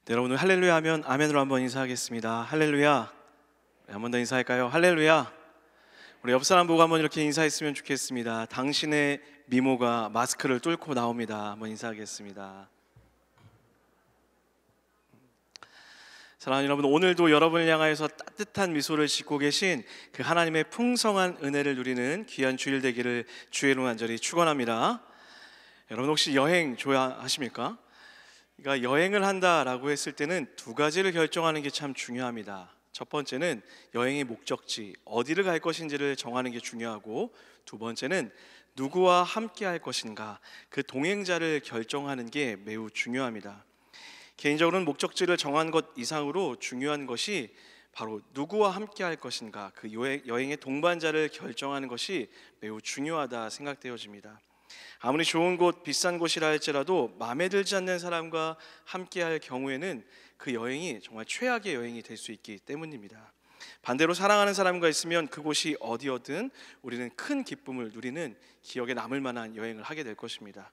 네, 여러분 할렐루야 하면 아멘으로 한번 인사하겠습니다. 할렐루야. 한 번 더 인사할까요? 할렐루야. 우리 옆 사람 보고 한번 이렇게 인사했으면 좋겠습니다. 당신의 미모가 마스크를 뚫고 나옵니다. 한번 인사하겠습니다. 사랑하는 여러분, 오늘도 여러분을 향하여서 따뜻한 미소를 짓고 계신 그 하나님의 풍성한 은혜를 누리는 귀한 주일 되기를 주의 이름으로 간절히 축원합니다. 여러분 혹시 여행 좋아하십니까? 그러니까 여행을 한다라고 했을 때는 두 가지를 결정하는 게 참 중요합니다. 첫 번째는 여행의 목적지, 어디를 갈 것인지를 정하는 게 중요하고, 두 번째는 누구와 함께 할 것인가, 그 동행자를 결정하는 게 매우 중요합니다. 개인적으로는 목적지를 정한 것 이상으로 중요한 것이 바로 누구와 함께 할 것인가, 그 여행의 동반자를 결정하는 것이 매우 중요하다 생각되어집니다. 아무리 좋은 곳, 비싼 곳이라 할지라도 마음에 들지 않는 사람과 함께 할 경우에는 그 여행이 정말 최악의 여행이 될 수 있기 때문입니다. 반대로 사랑하는 사람과 있으면 그곳이 어디어든 우리는 큰 기쁨을 누리는 기억에 남을 만한 여행을 하게 될 것입니다.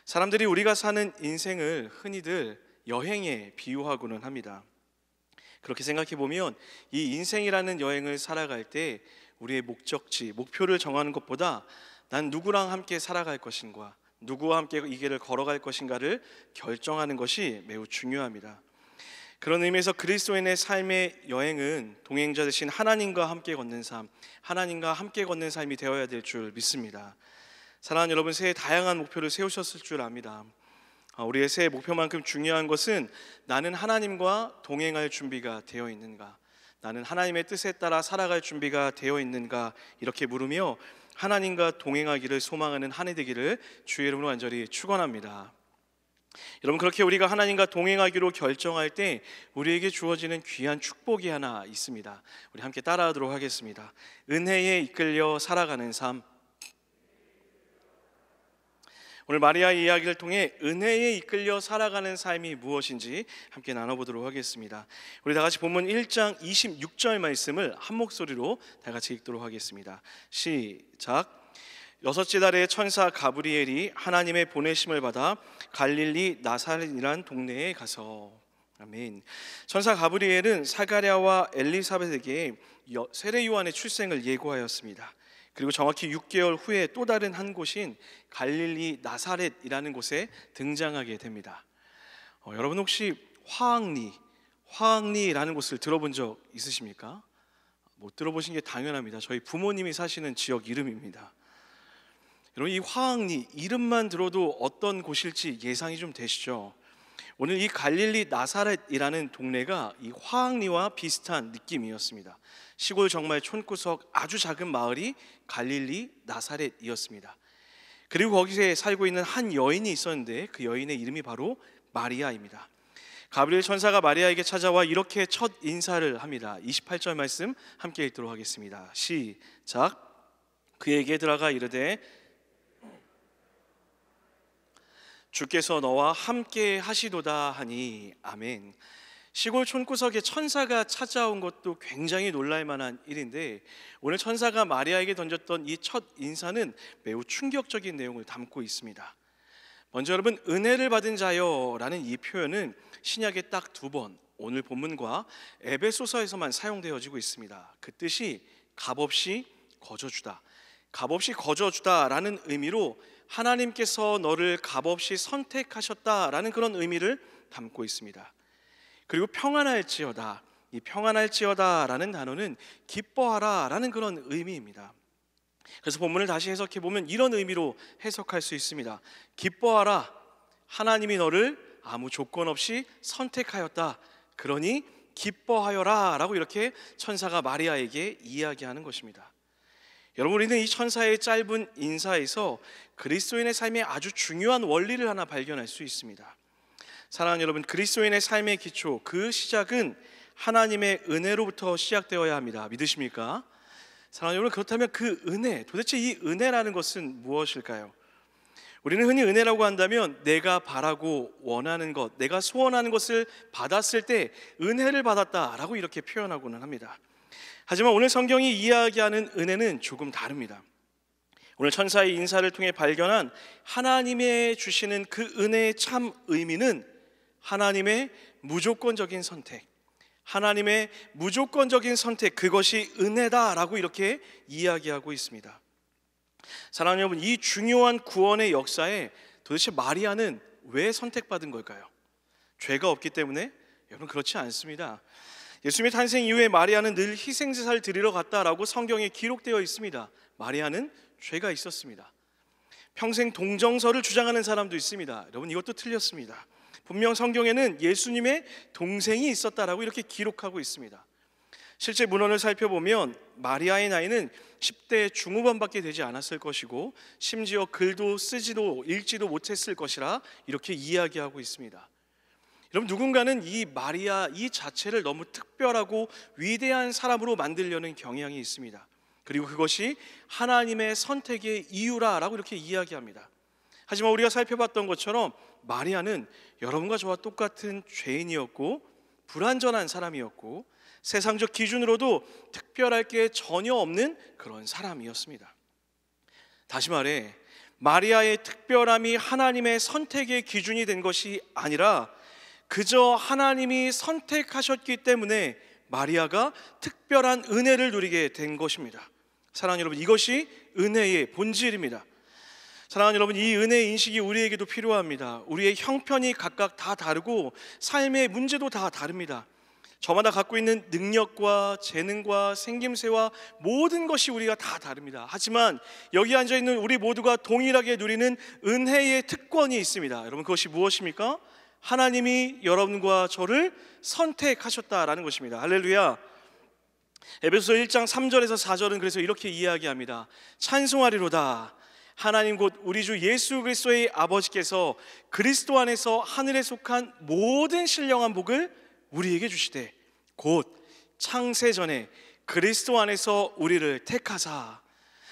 사람들이 우리가 사는 인생을 흔히들 여행에 비유하고는 합니다. 그렇게 생각해 보면 이 인생이라는 여행을 살아갈 때 우리의 목적지, 목표를 정하는 것보다 난 누구랑 함께 살아갈 것인가, 누구와 함께 이 길을 걸어갈 것인가를 결정하는 것이 매우 중요합니다. 그런 의미에서 그리스도인의 삶의 여행은 동행자 되신 하나님과 함께 걷는 삶, 하나님과 함께 걷는 삶이 되어야 될 줄 믿습니다. 사랑하는 여러분, 새해 다양한 목표를 세우셨을 줄 압니다. 우리의 새해 목표만큼 중요한 것은 나는 하나님과 동행할 준비가 되어 있는가, 나는 하나님의 뜻에 따라 살아갈 준비가 되어 있는가, 이렇게 물으며 하나님과 동행하기를 소망하는 한 해 되기를 주의 이름으로 간절히 축원합니다. 여러분, 그렇게 우리가 하나님과 동행하기로 결정할 때 우리에게 주어지는 귀한 축복이 하나 있습니다. 우리 함께 따라하도록 하겠습니다. 은혜에 이끌려 살아가는 삶. 오늘 마리아의 이야기를 통해 은혜에 이끌려 살아가는 삶이 무엇인지 함께 나눠보도록 하겠습니다. 우리 다 같이 본문 1장 26절 말씀을 한 목소리로 다 같이 읽도록 하겠습니다. 시작. 여섯째 달에 천사 가브리엘이 하나님의 보내심을 받아 갈릴리 나사렛이란 동네에 가서. 아멘. 천사 가브리엘은 사가랴와 엘리사벳에게 세례 요한의 출생을 예고하였습니다. 그리고 정확히 6개월 후에 또 다른 한 곳인 갈릴리 나사렛이라는 곳에 등장하게 됩니다. 여러분 혹시 화학리라는 곳을 들어본 적 있으십니까? 못 들어보신 게 당연합니다. 저희 부모님이 사시는 지역 이름입니다. 여러분, 이 화학리 이름만 들어도 어떤 곳일지 예상이 좀 되시죠? 오늘 이 갈릴리 나사렛이라는 동네가 이 화학리와 비슷한 느낌이었습니다. 시골 정말 촌구석 아주 작은 마을이 갈릴리 나사렛이었습니다. 그리고 거기에 살고 있는 한 여인이 있었는데 그 여인의 이름이 바로 마리아입니다. 가브리엘 천사가 마리아에게 찾아와 이렇게 첫 인사를 합니다. 28절 말씀 함께 읽도록 하겠습니다. 시작. 그에게 들어가 이르되 주께서 너와 함께 하시도다 하니. 아멘. 시골 촌구석에 천사가 찾아온 것도 굉장히 놀랄 만한 일인데, 오늘 천사가 마리아에게 던졌던 이 첫 인사는 매우 충격적인 내용을 담고 있습니다. 먼저 여러분, 은혜를 받은 자여 라는 이 표현은 신약에 딱 두 번, 오늘 본문과 에베소서에서만 사용되어지고 있습니다. 그 뜻이 값없이 거저주다, 값없이 거저주다 라는 의미로 하나님께서 너를 값없이 선택하셨다라는 그런 의미를 담고 있습니다. 그리고 평안할지어다, 이 평안할지어다라는 단어는 기뻐하라라는 그런 의미입니다. 그래서 본문을 다시 해석해 보면 이런 의미로 해석할 수 있습니다. 기뻐하라, 하나님이 너를 아무 조건 없이 선택하였다, 그러니 기뻐하여라 라고 이렇게 천사가 마리아에게 이야기하는 것입니다. 여러분, 우리는 이 천사의 짧은 인사에서 그리스도인의 삶의 아주 중요한 원리를 하나 발견할 수 있습니다. 사랑하는 여러분, 그리스도인의 삶의 기초, 그 시작은 하나님의 은혜로부터 시작되어야 합니다. 믿으십니까? 사랑하는 여러분, 그렇다면 그 은혜, 도대체 이 은혜라는 것은 무엇일까요? 우리는 흔히 은혜라고 한다면 내가 바라고 원하는 것, 내가 소원하는 것을 받았을 때 은혜를 받았다라고 이렇게 표현하고는 합니다. 하지만 오늘 성경이 이야기하는 은혜는 조금 다릅니다. 오늘 천사의 인사를 통해 발견한 하나님의 주시는 그 은혜의 참 의미는 하나님의 무조건적인 선택, 하나님의 무조건적인 선택, 그것이 은혜다라고 이렇게 이야기하고 있습니다. 사랑하는 여러분, 이 중요한 구원의 역사에 도대체 마리아는 왜 선택받은 걸까요? 죄가 없기 때문에? 여러분, 그렇지 않습니다. 예수님의 탄생 이후에 마리아는 늘 희생제사를 드리러 갔다라고 성경에 기록되어 있습니다. 마리아는 죄가 있었습니다. 평생 동정서를 주장하는 사람도 있습니다. 여러분, 이것도 틀렸습니다. 분명 성경에는 예수님의 동생이 있었다라고 이렇게 기록하고 있습니다. 실제 문헌을 살펴보면 마리아의 나이는 10대 중후반밖에 되지 않았을 것이고, 심지어 글도 쓰지도 읽지도 못했을 것이라 이렇게 이야기하고 있습니다. 여러분, 누군가는 이 마리아 이 자체를 너무 특별하고 위대한 사람으로 만들려는 경향이 있습니다. 그리고 그것이 하나님의 선택의 이유라고 이렇게 이야기합니다. 하지만 우리가 살펴봤던 것처럼 마리아는 여러분과 저와 똑같은 죄인이었고, 불완전한 사람이었고, 세상적 기준으로도 특별할 게 전혀 없는 그런 사람이었습니다. 다시 말해, 마리아의 특별함이 하나님의 선택의 기준이 된 것이 아니라 그저 하나님이 선택하셨기 때문에 마리아가 특별한 은혜를 누리게 된 것입니다. 사랑하는 여러분, 이것이 은혜의 본질입니다. 사랑하는 여러분, 이 은혜의 인식이 우리에게도 필요합니다. 우리의 형편이 각각 다 다르고 삶의 문제도 다 다릅니다. 저마다 갖고 있는 능력과 재능과 생김새와 모든 것이 우리가 다 다릅니다. 하지만 여기 앉아있는 우리 모두가 동일하게 누리는 은혜의 특권이 있습니다. 여러분, 그것이 무엇입니까? 하나님이 여러분과 저를 선택하셨다라는 것입니다. 할렐루야. 에베소서 1장 3절에서 4절은 그래서 이렇게 이야기합니다. 찬송하리로다. 하나님 곧 우리 주 예수 그리스도의 아버지께서 그리스도 안에서 하늘에 속한 모든 신령한 복을 우리에게 주시되 곧 창세 전에 그리스도 안에서 우리를 택하사.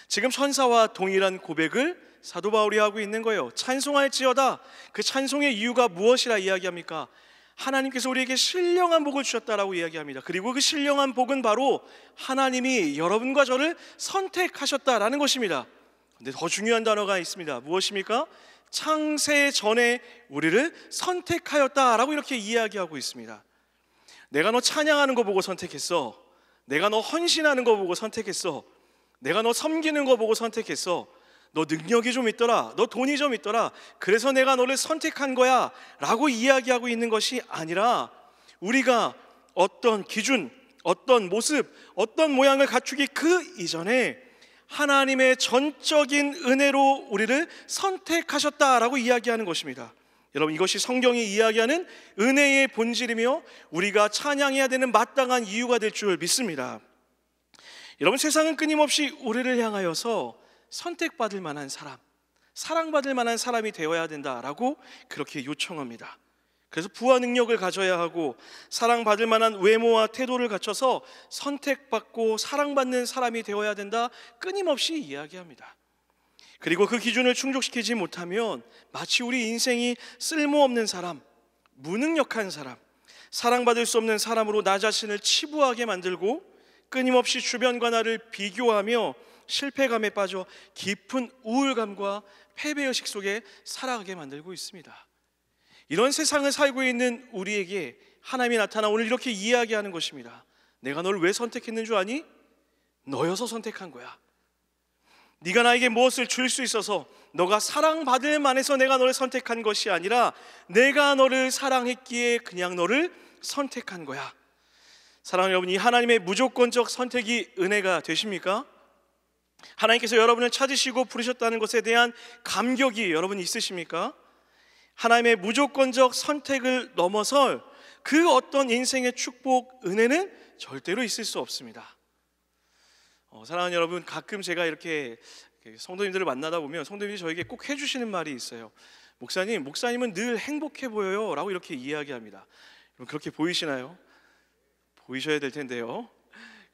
지금 천사와 동일한 고백을 사도 바울이 하고 있는 거예요. 찬송할지어다. 그 찬송의 이유가 무엇이라 이야기합니까? 하나님께서 우리에게 신령한 복을 주셨다라고 이야기합니다. 그리고 그 신령한 복은 바로 하나님이 여러분과 저를 선택하셨다라는 것입니다. 근데 더 중요한 단어가 있습니다. 무엇입니까? 창세 전에 우리를 선택하였다라고 이렇게 이야기하고 있습니다. 내가 너 찬양하는 거 보고 선택했어. 내가 너 헌신하는 거 보고 선택했어. 내가 너 섬기는 거 보고 선택했어. 너 능력이 좀 있더라. 너 돈이 좀 있더라. 그래서 내가 너를 선택한 거야 라고 이야기하고 있는 것이 아니라, 우리가 어떤 기준, 어떤 모습, 어떤 모양을 갖추기 그 이전에 하나님의 전적인 은혜로 우리를 선택하셨다라고 이야기하는 것입니다. 여러분, 이것이 성경이 이야기하는 은혜의 본질이며 우리가 찬양해야 되는 마땅한 이유가 될 줄 믿습니다. 여러분, 세상은 끊임없이 우리를 향하여서 선택받을 만한 사람, 사랑받을 만한 사람이 되어야 된다라고 그렇게 요청합니다. 그래서 부와 능력을 가져야 하고 사랑받을 만한 외모와 태도를 갖춰서 선택받고 사랑받는 사람이 되어야 된다, 끊임없이 이야기합니다. 그리고 그 기준을 충족시키지 못하면 마치 우리 인생이 쓸모없는 사람, 무능력한 사람, 사랑받을 수 없는 사람으로 나 자신을 치부하게 만들고 끊임없이 주변과 나를 비교하며 실패감에 빠져 깊은 우울감과 패배의식 속에 살아가게 만들고 있습니다. 이런 세상을 살고 있는 우리에게 하나님이 나타나 오늘 이렇게 이야기하는 것입니다. 내가 너를 왜 선택했는 줄 아니? 너여서 선택한 거야. 네가 나에게 무엇을 줄 수 있어서, 너가 사랑받을 만해서 내가 너를 선택한 것이 아니라 내가 너를 사랑했기에 그냥 너를 선택한 거야. 사랑하는 여러분, 이 하나님의 무조건적 선택이 은혜가 되십니까? 하나님께서 여러분을 찾으시고 부르셨다는 것에 대한 감격이 여러분 있으십니까? 하나님의 무조건적 선택을 넘어설 그 어떤 인생의 축복, 은혜는 절대로 있을 수 없습니다. 사랑하는 여러분, 가끔 제가 이렇게 성도님들을 만나다 보면 성도님들이 저에게 꼭 해주시는 말이 있어요. 목사님은 늘 행복해 보여요 라고 이렇게 이야기합니다. 여러분, 그렇게 보이시나요? 보이셔야 될 텐데요.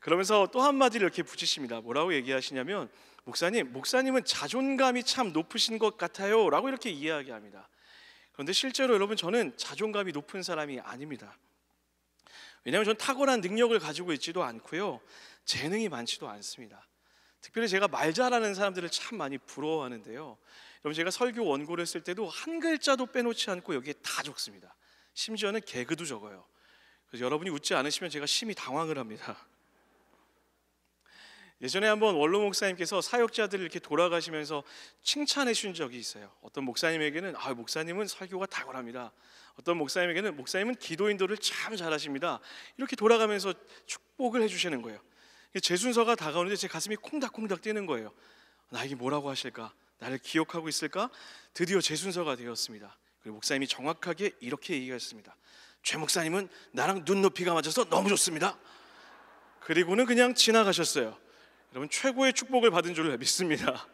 그러면서 또 한마디를 이렇게 붙이십니다. 뭐라고 얘기하시냐면, 목사님은 자존감이 참 높으신 것 같아요 라고 이렇게 이야기합니다. 그런데 실제로 여러분, 저는 자존감이 높은 사람이 아닙니다. 왜냐하면 저는 탁월한 능력을 가지고 있지도 않고요, 재능이 많지도 않습니다. 특별히 제가 말 잘하는 사람들을 참 많이 부러워하는데요, 여러분, 제가 설교 원고를 쓸 때도 한 글자도 빼놓지 않고 여기에 다 적습니다. 심지어는 개그도 적어요. 그래서 여러분이 웃지 않으시면 제가 심히 당황을 합니다. 예전에 한번 원로 목사님께서 사역자들을 이렇게 돌아가시면서 칭찬해 주신 적이 있어요. 어떤 목사님에게는 목사님은 설교가 탁월합니다. 어떤 목사님에게는 목사님은 기도 인도를 참 잘하십니다. 이렇게 돌아가면서 축복을 해주시는 거예요. 제 순서가 다가오는데 제 가슴이 콩닥콩닥 뛰는 거예요. 나에게 뭐라고 하실까? 나를 기억하고 있을까? 드디어 제 순서가 되었습니다. 그리고 목사님이 정확하게 이렇게 얘기하셨습니다. 최 목사님은 나랑 눈높이가 맞아서 너무 좋습니다. 그리고는 그냥 지나가셨어요. 여러분, 최고의 축복을 받은 줄 믿습니다.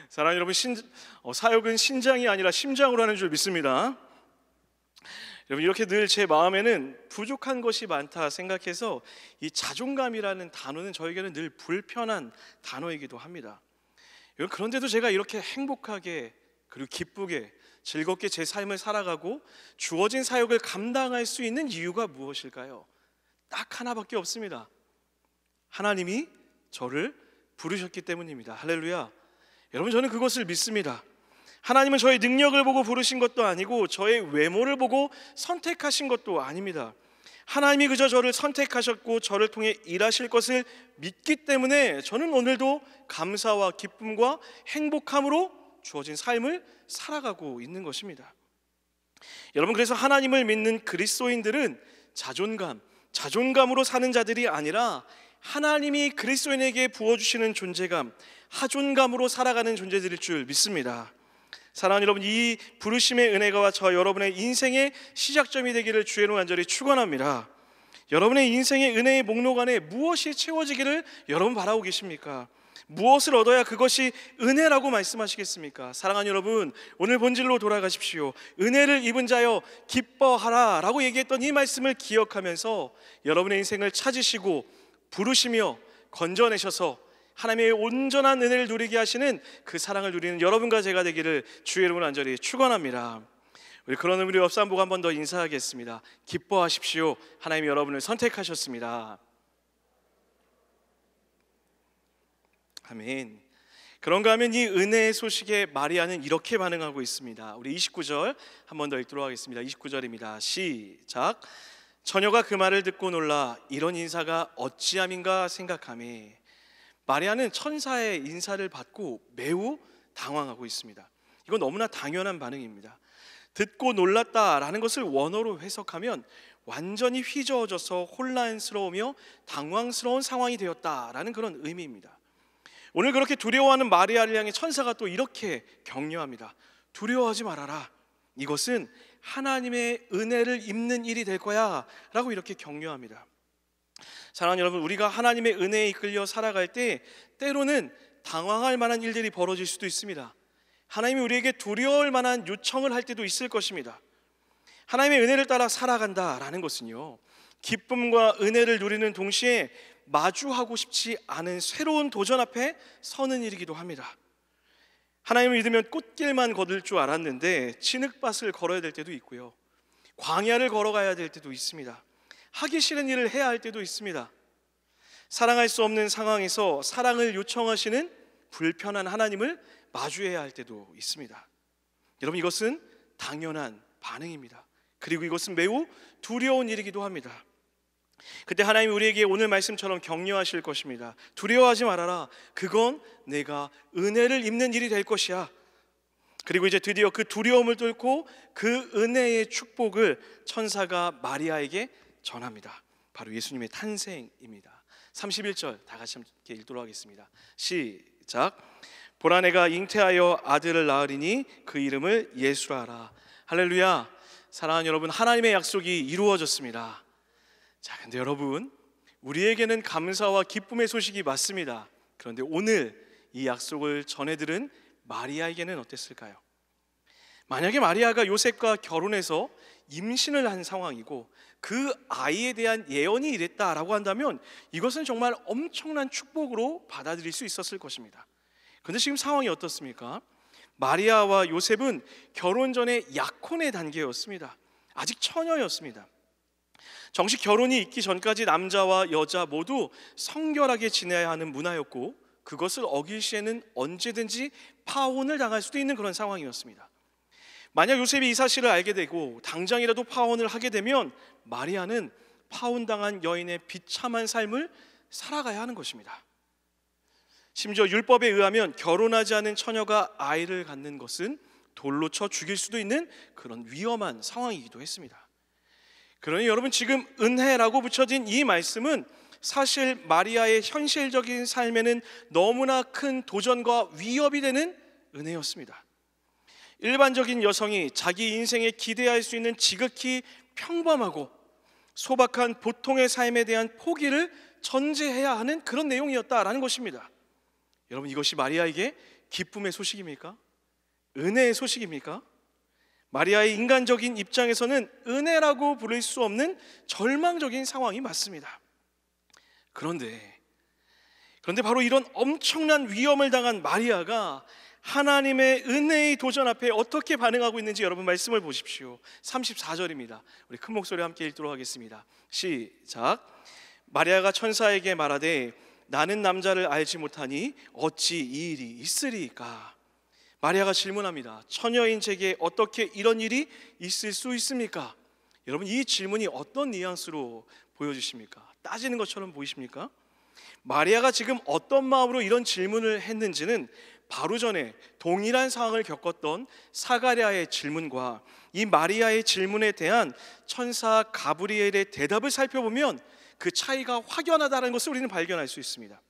사랑하는 여러분, 사역은 신장이 아니라 심장으로 하는 줄 믿습니다. 여러분, 이렇게 늘 제 마음에는 부족한 것이 많다 생각해서 이 자존감이라는 단어는 저에게는 늘 불편한 단어이기도 합니다. 그런데도 제가 이렇게 행복하게 그리고 기쁘게 즐겁게 제 삶을 살아가고 주어진 사역을 감당할 수 있는 이유가 무엇일까요? 딱 하나밖에 없습니다. 하나님이 저를 부르셨기 때문입니다. 할렐루야. 여러분, 저는 그것을 믿습니다. 하나님은 저의 능력을 보고 부르신 것도 아니고 저의 외모를 보고 선택하신 것도 아닙니다. 하나님이 그저 저를 선택하셨고 저를 통해 일하실 것을 믿기 때문에 저는 오늘도 감사와 기쁨과 행복함으로 주어진 삶을 살아가고 있는 것입니다. 여러분, 그래서 하나님을 믿는 그리스도인들은 자존감으로 사는 자들이 아니라 하나님이 그리스도인에게 부어주시는 존재감, 하존감으로 살아가는 존재들일 줄 믿습니다. 사랑하는 여러분, 이 부르심의 은혜가 저와 여러분의 인생의 시작점이 되기를 주의 이름으로 간절히 축원합니다. 여러분의 인생의 은혜의 목록 안에 무엇이 채워지기를 여러분 바라고 계십니까? 무엇을 얻어야 그것이 은혜라고 말씀하시겠습니까? 사랑하는 여러분, 오늘 본질로 돌아가십시오. 은혜를 입은 자여 기뻐하라 라고 얘기했던 이 말씀을 기억하면서 여러분의 인생을 찾으시고 부르시며 건져내셔서 하나님의 온전한 은혜를 누리게 하시는 그 사랑을 누리는 여러분과 제가 되기를 주의 이름으로 간절히 축원합니다. 우리 그런 의미로 옆 사람 보고 한 번 더 인사하겠습니다. 기뻐하십시오. 하나님이 여러분을 선택하셨습니다. 아멘. 그런가 하면 이 은혜의 소식에 마리아는 이렇게 반응하고 있습니다. 우리 29절 한 번 더 읽도록 하겠습니다. 29절입니다. 시작. 처녀가 그 말을 듣고 놀라 이런 인사가 어찌함인가 생각하며, 마리아는 천사의 인사를 받고 매우 당황하고 있습니다. 이건 너무나 당연한 반응입니다. 듣고 놀랐다라는 것을 원어로 해석하면 완전히 휘저어져서 혼란스러우며 당황스러운 상황이 되었다라는 그런 의미입니다. 오늘 그렇게 두려워하는 마리아를 향해 천사가 또 이렇게 격려합니다. 두려워하지 말아라. 이것은 하나님의 은혜를 입는 일이 될 거야 라고 이렇게 격려합니다. 사랑하는 여러분, 우리가 하나님의 은혜에 이끌려 살아갈 때 때로는 당황할 만한 일들이 벌어질 수도 있습니다. 하나님이 우리에게 두려울 만한 요청을 할 때도 있을 것입니다. 하나님의 은혜를 따라 살아간다라는 것은요, 기쁨과 은혜를 누리는 동시에 마주하고 싶지 않은 새로운 도전 앞에 서는 일이기도 합니다. 하나님을 믿으면 꽃길만 걸을 줄 알았는데 진흙밭을 걸어야 될 때도 있고요, 광야를 걸어가야 될 때도 있습니다. 하기 싫은 일을 해야 할 때도 있습니다. 사랑할 수 없는 상황에서 사랑을 요청하시는 불편한 하나님을 마주해야 할 때도 있습니다. 여러분, 이것은 당연한 반응입니다. 그리고 이것은 매우 두려운 일이기도 합니다. 그때 하나님이 우리에게 오늘 말씀처럼 격려하실 것입니다. 두려워하지 말아라. 그건 내가 은혜를 입는 일이 될 것이야. 그리고 이제 드디어 그 두려움을 뚫고 그 은혜의 축복을 천사가 마리아에게 전합니다. 바로 예수님의 탄생입니다. 31절 다 같이 함께 읽도록 하겠습니다. 시작. 보라, 내가 잉태하여 아들을 낳으리니 그 이름을 예수라 하라. 할렐루야. 사랑하는 여러분, 하나님의 약속이 이루어졌습니다. 자, 근데 여러분, 우리에게는 감사와 기쁨의 소식이 맞습니다. 그런데 오늘 이 약속을 전해들은 마리아에게는 어땠을까요? 만약에 마리아가 요셉과 결혼해서 임신을 한 상황이고 그 아이에 대한 예언이 이랬다라고 한다면 이것은 정말 엄청난 축복으로 받아들일 수 있었을 것입니다. 그런데 지금 상황이 어떻습니까? 마리아와 요셉은 결혼 전에 약혼의 단계였습니다. 아직 처녀였습니다. 정식 결혼이 있기 전까지 남자와 여자 모두 성결하게 지내야 하는 문화였고, 그것을 어길 시에는 언제든지 파혼을 당할 수도 있는 그런 상황이었습니다. 만약 요셉이 이 사실을 알게 되고 당장이라도 파혼을 하게 되면 마리아는 파혼당한 여인의 비참한 삶을 살아가야 하는 것입니다. 심지어 율법에 의하면 결혼하지 않은 처녀가 아이를 갖는 것은 돌로 쳐 죽일 수도 있는 그런 위험한 상황이기도 했습니다. 그러니 여러분, 지금 은혜라고 붙여진 이 말씀은 사실 마리아의 현실적인 삶에는 너무나 큰 도전과 위협이 되는 은혜였습니다. 일반적인 여성이 자기 인생에 기대할 수 있는 지극히 평범하고 소박한 보통의 삶에 대한 포기를 전제해야 하는 그런 내용이었다라는 것입니다. 여러분, 이것이 마리아에게 기쁨의 소식입니까? 은혜의 소식입니까? 마리아의 인간적인 입장에서는 은혜라고 부를 수 없는 절망적인 상황이 맞습니다. 그런데 바로 이런 엄청난 위험을 당한 마리아가 하나님의 은혜의 도전 앞에 어떻게 반응하고 있는지 여러분 말씀을 보십시오. 34절입니다. 우리 큰 목소리와 함께 읽도록 하겠습니다. 시작. 마리아가 천사에게 말하되 나는 남자를 알지 못하니 어찌 이 일이 있으리까? 마리아가 질문합니다. 처녀인 제게 어떻게 이런 일이 있을 수 있습니까? 여러분, 이 질문이 어떤 뉘앙스로 보여지십니까? 따지는 것처럼 보이십니까? 마리아가 지금 어떤 마음으로 이런 질문을 했는지는 바로 전에 동일한 상황을 겪었던 사가랴의 질문과 이 마리아의 질문에 대한 천사 가브리엘의 대답을 살펴보면 그 차이가 확연하다는 것을 우리는 발견할 수 있습니다.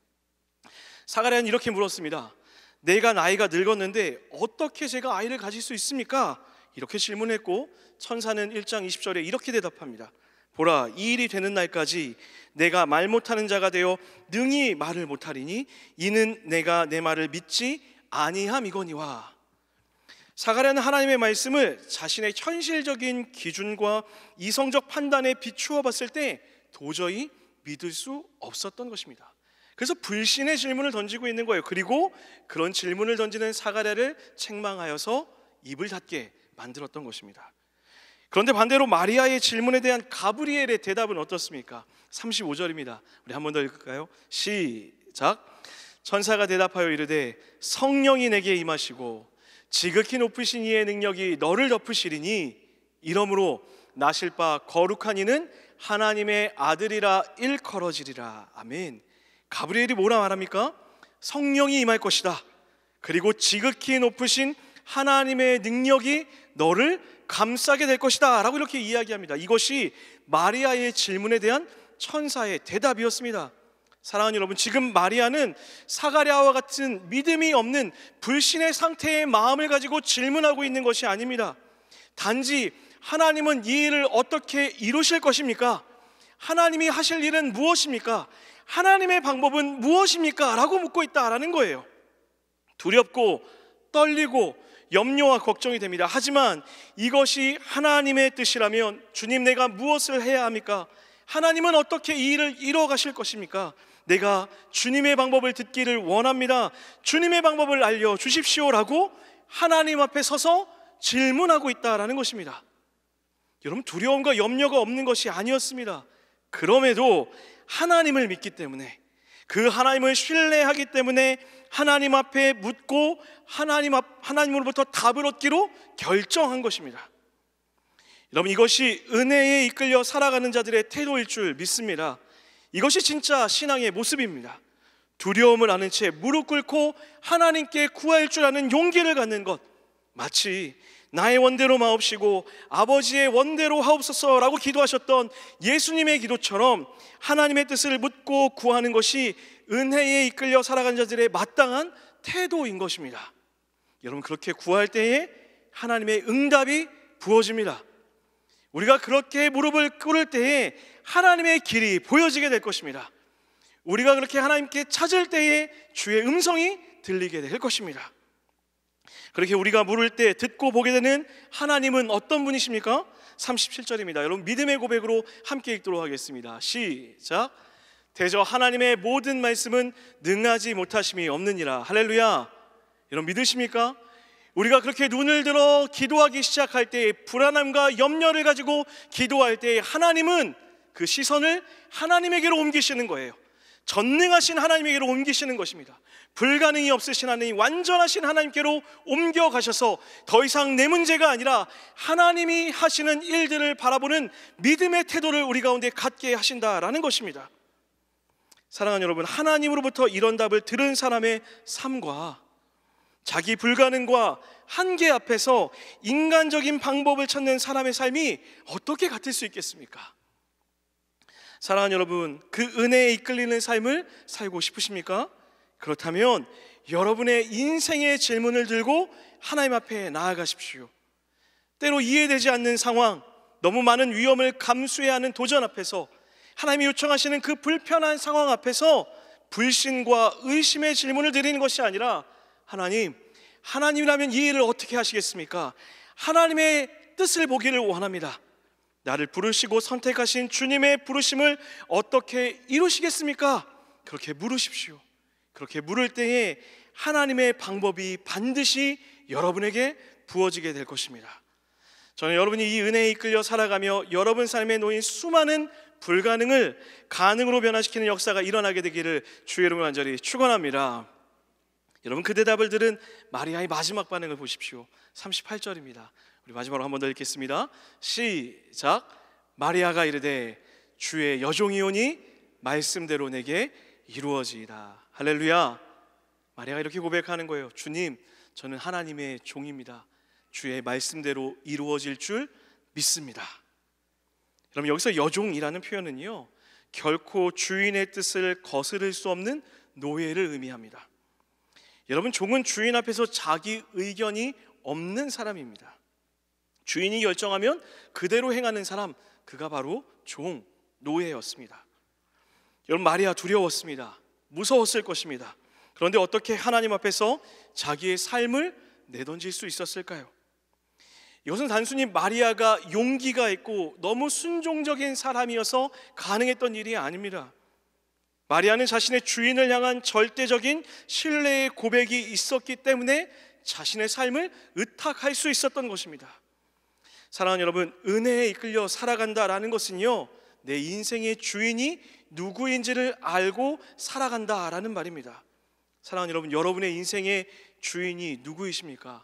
사가랴는 이렇게 물었습니다. 내가 나이가 늙었는데 어떻게 제가 아이를 가질 수 있습니까? 이렇게 질문했고, 천사는 1장 20절에 이렇게 대답합니다. 보라, 이 일이 되는 날까지 내가 말 못하는 자가 되어 능히 말을 못하리니 이는 내가 내 말을 믿지 아니함이거니와. 사가랴는 하나님의 말씀을 자신의 현실적인 기준과 이성적 판단에 비추어 봤을 때 도저히 믿을 수 없었던 것입니다. 그래서 불신의 질문을 던지고 있는 거예요. 그리고 그런 질문을 던지는 사가랴를 책망하여서 입을 닫게 만들었던 것입니다. 그런데 반대로 마리아의 질문에 대한 가브리엘의 대답은 어떻습니까? 35절입니다. 우리 한 번 더 읽을까요? 시작. 천사가 대답하여 이르되 성령이 내게 임하시고 지극히 높으신 이의 능력이 너를 덮으시리니 이러므로 나실 바 거룩한 이는 하나님의 아들이라 일컬어지리라. 아멘. 가브리엘이 뭐라 말합니까? 성령이 임할 것이다. 그리고 지극히 높으신 하나님의 능력이 너를 감싸게 될 것이다 라고 이렇게 이야기합니다. 이것이 마리아의 질문에 대한 천사의 대답이었습니다. 사랑하는 여러분, 지금 마리아는 사가랴와 같은 믿음이 없는 불신의 상태의 마음을 가지고 질문하고 있는 것이 아닙니다. 단지 하나님은 이 일을 어떻게 이루실 것입니까? 하나님이 하실 일은 무엇입니까? 하나님의 방법은 무엇입니까? 라고 묻고 있다라는 거예요. 두렵고 떨리고 염려와 걱정이 됩니다. 하지만 이것이 하나님의 뜻이라면 주님, 내가 무엇을 해야 합니까? 하나님은 어떻게 이 일을 이루어 가실 것입니까? 내가 주님의 방법을 듣기를 원합니다. 주님의 방법을 알려주십시오라고 하나님 앞에 서서 질문하고 있다라는 것입니다. 여러분, 두려움과 염려가 없는 것이 아니었습니다. 그럼에도 하나님을 믿기 때문에, 그 하나님을 신뢰하기 때문에 하나님 앞에 묻고 하나님으로부터 답을 얻기로 결정한 것입니다. 여러분, 이것이 은혜에 이끌려 살아가는 자들의 태도일 줄 믿습니다. 이것이 진짜 신앙의 모습입니다. 두려움을 아는 채 무릎 꿇고 하나님께 구할 줄 아는 용기를 갖는 것, 마치 나의 원대로 마옵시고 아버지의 원대로 하옵소서라고 기도하셨던 예수님의 기도처럼 하나님의 뜻을 묻고 구하는 것이 은혜에 이끌려 살아가는 자들의 마땅한 태도인 것입니다. 여러분, 그렇게 구할 때에 하나님의 응답이 부어집니다. 우리가 그렇게 무릎을 꿇을 때에 하나님의 길이 보여지게 될 것입니다. 우리가 그렇게 하나님께 찾을 때에 주의 음성이 들리게 될 것입니다. 그렇게 우리가 물을 때 듣고 보게 되는 하나님은 어떤 분이십니까? 37절입니다. 여러분, 믿음의 고백으로 함께 읽도록 하겠습니다. 시작. 대저 하나님의 모든 말씀은 능하지 못하심이 없느니라. 할렐루야. 여러분, 믿으십니까? 우리가 그렇게 눈을 들어 기도하기 시작할 때, 불안함과 염려를 가지고 기도할 때 하나님은 그 시선을 하나님에게로 옮기시는 거예요. 전능하신 하나님에게로 옮기시는 것입니다. 불가능이 없으신 하나님, 완전하신 하나님께로 옮겨가셔서 더 이상 내 문제가 아니라 하나님이 하시는 일들을 바라보는 믿음의 태도를 우리 가운데 갖게 하신다라는 것입니다. 사랑하는 여러분, 하나님으로부터 이런 답을 들은 사람의 삶과 자기 불가능과 한계 앞에서 인간적인 방법을 찾는 사람의 삶이 어떻게 같을 수 있겠습니까? 사랑하는 여러분, 그 은혜에 이끌리는 삶을 살고 싶으십니까? 그렇다면 여러분의 인생의 질문을 들고 하나님 앞에 나아가십시오. 때로 이해되지 않는 상황, 너무 많은 위험을 감수해야 하는 도전 앞에서, 하나님이 요청하시는 그 불편한 상황 앞에서 불신과 의심의 질문을 드리는 것이 아니라, 하나님이라면 이 일을 어떻게 하시겠습니까? 하나님의 뜻을 보기를 원합니다. 나를 부르시고 선택하신 주님의 부르심을 어떻게 이루시겠습니까? 그렇게 물으십시오. 그렇게 물을 때에 하나님의 방법이 반드시 여러분에게 부어지게 될 것입니다. 저는 여러분이 이 은혜에 이끌려 살아가며 여러분 삶에 놓인 수많은 불가능을 가능으로 변화시키는 역사가 일어나게 되기를 주의 이름으로 간절히 축원합니다. 여러분, 그 대답을 들은 마리아의 마지막 반응을 보십시오. 38절입니다. 우리 마지막으로 한 번 더 읽겠습니다. 시작. 마리아가 이르되 주의 여종이오니 말씀대로 내게 이루어지이다. 할렐루야. 마리아가 이렇게 고백하는 거예요. 주님, 저는 하나님의 종입니다. 주의 말씀대로 이루어질 줄 믿습니다. 여러분, 여기서 여종이라는 표현은요, 결코 주인의 뜻을 거스를 수 없는 노예를 의미합니다. 여러분, 종은 주인 앞에서 자기 의견이 없는 사람입니다. 주인이 결정하면 그대로 행하는 사람, 그가 바로 종, 노예였습니다. 여러분, 마리아 두려웠습니다. 무서웠을 것입니다. 그런데 어떻게 하나님 앞에서 자기의 삶을 내던질 수 있었을까요? 이것은 단순히 마리아가 용기가 있고 너무 순종적인 사람이어서 가능했던 일이 아닙니다. 마리아는 자신의 주인을 향한 절대적인 신뢰의 고백이 있었기 때문에 자신의 삶을 의탁할 수 있었던 것입니다. 사랑하는 여러분, 은혜에 이끌려 살아간다라는 것은요, 내 인생의 주인이 누구인지를 알고 살아간다라는 말입니다. 사랑하는 여러분, 여러분의 인생의 주인이 누구이십니까?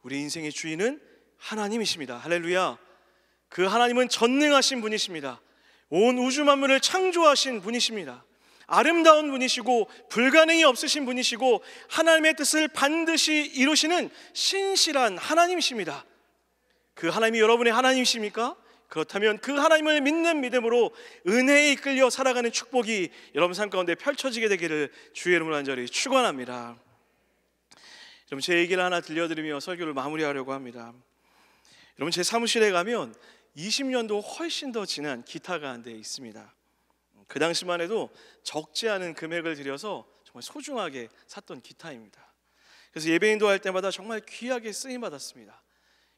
우리 인생의 주인은 하나님이십니다. 할렐루야. 그 하나님은 전능하신 분이십니다. 온 우주 만물을 창조하신 분이십니다. 아름다운 분이시고 불가능이 없으신 분이시고 하나님의 뜻을 반드시 이루시는 신실한 하나님이십니다. 그 하나님이 여러분의 하나님이십니까? 그렇다면 그 하나님을 믿는 믿음으로 은혜에 이끌려 살아가는 축복이 여러분 삶 가운데 펼쳐지게 되기를 주의 이름으로 간절히 축원합니다. 여러분, 제 얘기를 하나 들려드리며 설교를 마무리하려고 합니다. 여러분, 제 사무실에 가면 20년도 훨씬 더 지난 기타가 한 대 있습니다. 그 당시만 해도 적지 않은 금액을 들여서 정말 소중하게 샀던 기타입니다. 그래서 예배인도 할 때마다 정말 귀하게 쓰임받았습니다.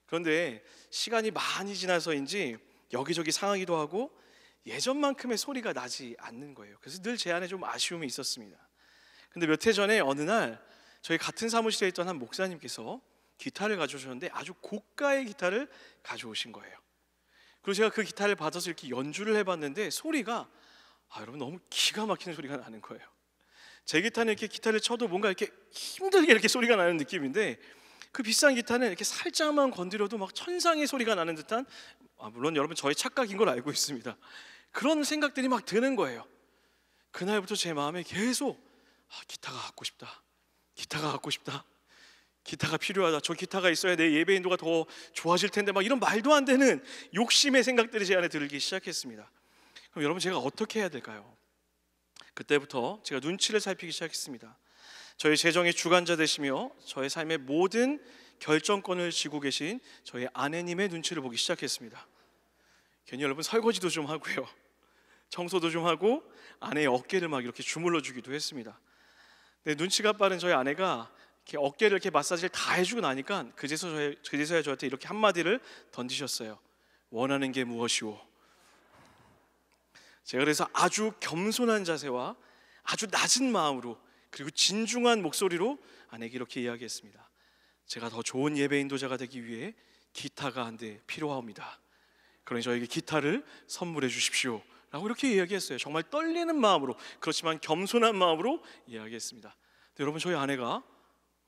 그런데 시간이 많이 지나서인지 여기저기 상하기도 하고 예전만큼의 소리가 나지 않는 거예요. 그래서 늘 제 안에 좀 아쉬움이 있었습니다. 근데 몇 해 전에 어느 날 저희 같은 사무실에 있던 한 목사님께서 기타를 가져오셨는데 아주 고가의 기타를 가져오신 거예요. 그리고 제가 그 기타를 받아서 이렇게 연주를 해봤는데 소리가 여러분 너무 기가 막히는 소리가 나는 거예요. 제 기타는 이렇게 기타를 쳐도 뭔가 이렇게 힘들게 이렇게 소리가 나는 느낌인데 그 비싼 기타는 이렇게 살짝만 건드려도 막 천상의 소리가 나는 듯한, 물론 여러분 저의 착각인 걸 알고 있습니다. 그런 생각들이 막 드는 거예요. 그날부터 제 마음에 계속 기타가 갖고 싶다, 기타가 갖고 싶다, 기타가 필요하다, 저 기타가 있어야 내 예배 인도가 더 좋아질 텐데, 막 이런 말도 안 되는 욕심의 생각들이 제 안에 들기 시작했습니다. 그럼 여러분, 제가 어떻게 해야 될까요? 그때부터 제가 눈치를 살피기 시작했습니다. 저희 재정의 주관자 되시며 저의 삶의 모든 결정권을 쥐고 계신 저희 아내님의 눈치를 보기 시작했습니다. 괜히 여러분 설거지도 좀 하고요, 청소도 좀 하고 아내의 어깨를 막 이렇게 주물러 주기도 했습니다. 근데 눈치가 빠른 저희 아내가 이렇게 어깨를 이렇게 마사지를 다 해주고 나니까 그제서야 저한테 이렇게 한마디를 던지셨어요. 원하는 게 무엇이오? 제가 그래서 아주 겸손한 자세와 아주 낮은 마음으로 그리고 진중한 목소리로 아내에게 이렇게 이야기했습니다. 제가 더 좋은 예배 인도자가 되기 위해 기타가 한 대 필요합니다. 그러니 저에게 기타를 선물해 주십시오 라고 이렇게 이야기했어요. 정말 떨리는 마음으로, 그렇지만 겸손한 마음으로 이야기했습니다. 여러분, 저희 아내가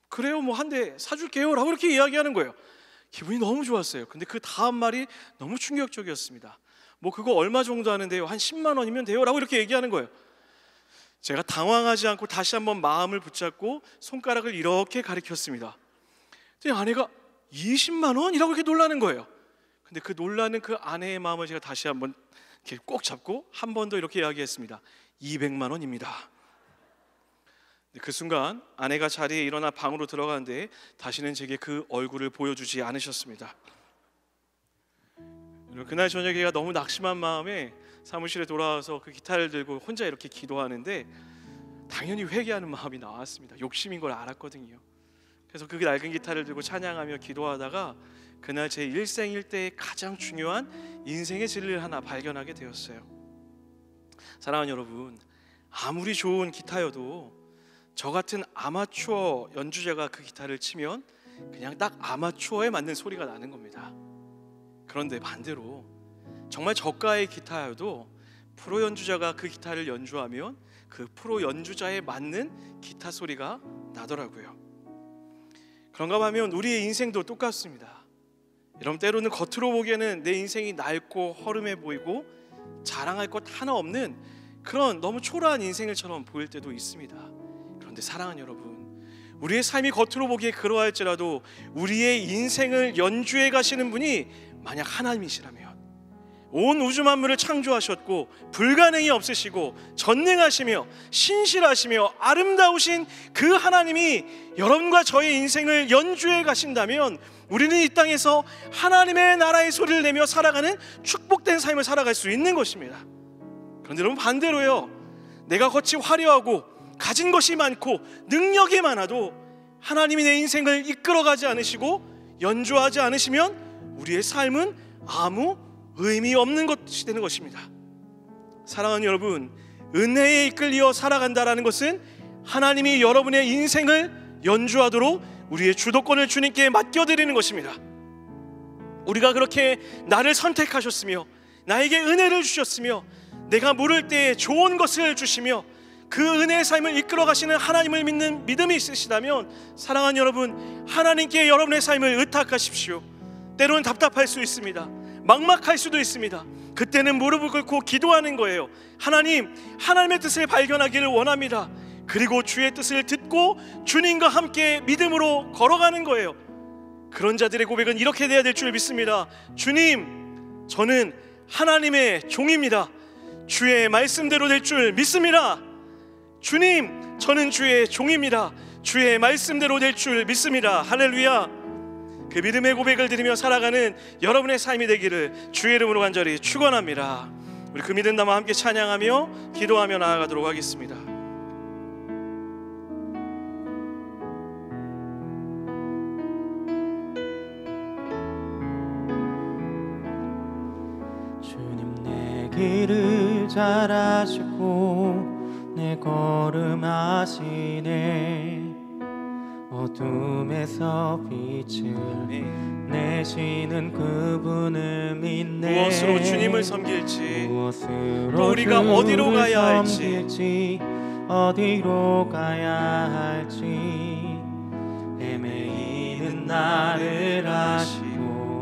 그래요, 뭐 한 대 사줄게요 라고 이렇게 이야기하는 거예요. 기분이 너무 좋았어요. 근데 그 다음 말이 너무 충격적이었습니다. 뭐 그거 얼마 정도 하는데요? 한 10만 원이면 돼요 라고 이렇게 얘기하는 거예요. 제가 당황하지 않고 다시 한번 마음을 붙잡고 손가락을 이렇게 가리켰습니다. 근데 아내가 20만 원이라고 이렇게 놀라는 거예요. 근데 그 놀라는 그 아내의 마음을 제가 다시 한번 이렇게 꼭 잡고 한 번 더 이렇게 이야기했습니다. 200만 원입니다. 그 순간 아내가 자리에 일어나 방으로 들어가는데 다시는 제게 그 얼굴을 보여주지 않으셨습니다. 그날 저녁에 제가 너무 낙심한 마음에 사무실에 돌아와서 그 기타를 들고 혼자 이렇게 기도하는데 당연히 회개하는 마음이 나왔습니다. 욕심인 걸 알았거든요. 그래서 그 낡은 기타를 들고 찬양하며 기도하다가 그날 제 일생일대의 가장 중요한 인생의 진리를 하나 발견하게 되었어요. 사랑하는 여러분, 아무리 좋은 기타여도 저 같은 아마추어 연주자가 그 기타를 치면 그냥 딱 아마추어에 맞는 소리가 나는 겁니다. 그런데 반대로 정말 저가의 기타여도 프로 연주자가 그 기타를 연주하면 그 프로 연주자에 맞는 기타 소리가 나더라고요. 그런가 하면 우리의 인생도 똑같습니다. 여러분, 때로는 겉으로 보기에는 내 인생이 낡고 허름해 보이고 자랑할 것 하나 없는 그런 너무 초라한 인생일처럼 보일 때도 있습니다. 그런데 사랑하는 여러분, 우리의 삶이 겉으로 보기에 그러할지라도 우리의 인생을 연주해 가시는 분이 만약 하나님이시라면, 온 우주 만물을 창조하셨고 불가능이 없으시고 전능하시며 신실하시며 아름다우신 그 하나님이 여러분과 저의 인생을 연주해 가신다면 우리는 이 땅에서 하나님의 나라의 소리를 내며 살아가는 축복된 삶을 살아갈 수 있는 것입니다. 그런데 여러분, 반대로요, 내가 겉이 화려하고 가진 것이 많고 능력이 많아도 하나님이 내 인생을 이끌어가지 않으시고 연주하지 않으시면 우리의 삶은 아무 의미 없는 것이 되는 것입니다. 사랑하는 여러분, 은혜에 이끌려 살아간다라는 것은 하나님이 여러분의 인생을 연주하도록 우리의 주도권을 주님께 맡겨드리는 것입니다. 우리가 그렇게 나를 선택하셨으며 나에게 은혜를 주셨으며 내가 물을 때에 좋은 것을 주시며 그 은혜의 삶을 이끌어 가시는 하나님을 믿는 믿음이 있으시다면 사랑하는 여러분, 하나님께 여러분의 삶을 의탁하십시오. 때로는 답답할 수 있습니다. 막막할 수도 있습니다. 그때는 무릎을 꿇고 기도하는 거예요. 하나님, 하나님의 뜻을 발견하기를 원합니다. 그리고 주의 뜻을 듣고 주님과 함께 믿음으로 걸어가는 거예요. 그런 자들의 고백은 이렇게 돼야 될 줄 믿습니다. 주님, 저는 하나님의 종입니다. 주의 말씀대로 될 줄 믿습니다. 주님, 저는 주의 종입니다. 주의 말씀대로 될 줄 믿습니다. 할렐루야. 그 믿음의 고백을 드리며 살아가는 여러분의 삶이 되기를 주의 이름으로 간절히 축원합니다. 우리 그 믿음 담아 함께 찬양하며 기도하며 나아가도록 하겠습니다. 주님, 내 길을 잘 아시고 내 걸음 아시네. 어둠에서 빛을 내시는 그분을 믿네. 무엇으로 주님을 섬길지, 무엇으로 또 우리가 어디로 가야 할지, 어디로 가야 할지 헤매이는 나를 아시고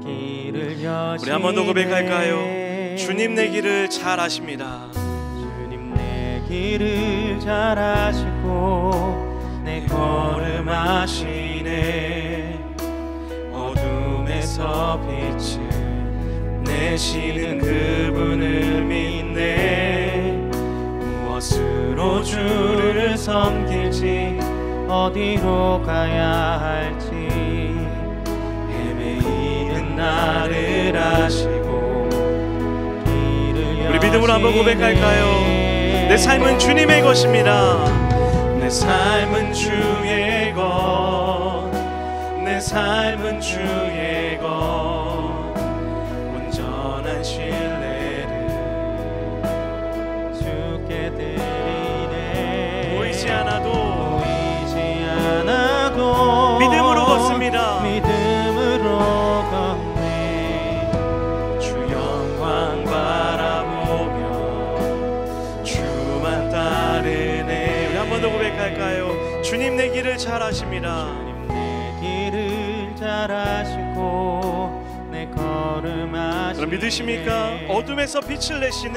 길을 여시네. 우리 한 번 더 고백할까요? 주님, 내 길을 잘 아십니다. 주님, 내 길을 잘 아시고 내 걸음 아시네. 어둠에서 빛을 내시는 그분을 믿네. 무엇으로 주를 섬길지, 어디로 가야 할지 헤매이는 나를 아시고 길을 우리 믿음으로 한번 고백할까요? 내 삶은 주님의 것입니다. 내 삶은 주의 것, 내 삶은 주의 것, 온전한 신뢰를 주께 드리네. 보이지 않아도 믿음으로 걷습니다. 믿음으로 걷네. 주 영광 바라보 길을 잘 아십니다. 주님 내 길을 잘 아시고 내 걸음 아시네. 여러분 믿으십니까? 어둠에서 빛을 내시는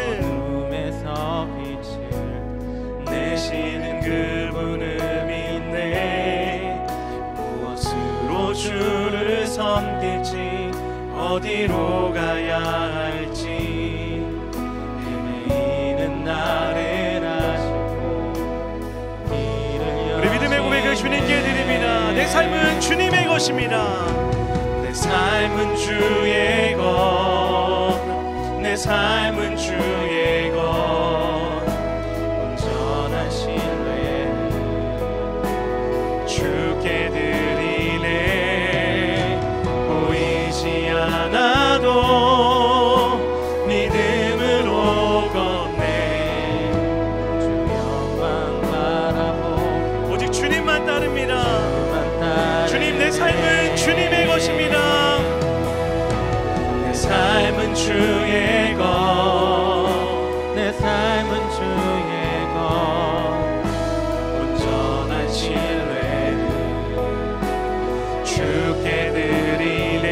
어둠에서 빛을 내시는 그분을 믿네. 무엇으로 주를 섬길지 어디로 가야 할지 헤매이는 나를 아시고 길을 우리 우리 믿음의 고백을 주님께 드립니다. 내 삶은 주님의 것입니다. 내 삶은 주의 것, 내 삶은 주의 것, 온전한 신뢰를 주께 드리네. 보이지 않아도 믿음으로 걷네. 주 영광 바라보며 오직 주님만 따릅니다. 주님 내 삶은 주님의 것입니다. 내 삶은 주의 것, 내 삶은 주의 것 온전한 신뢰를 주께 드리네.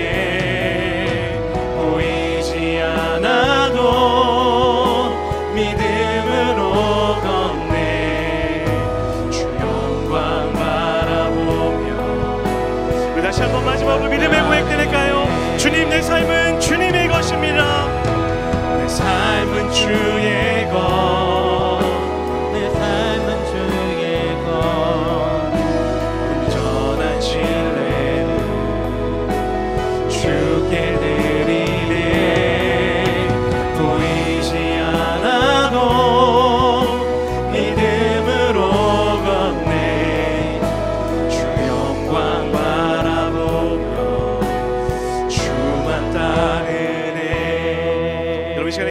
보이지 않아도 믿음으로 걷네. 주 영광 바라보며. 우리 다시 한번 마지막으로 믿음의 고백 드릴까요? 주님 내 삶은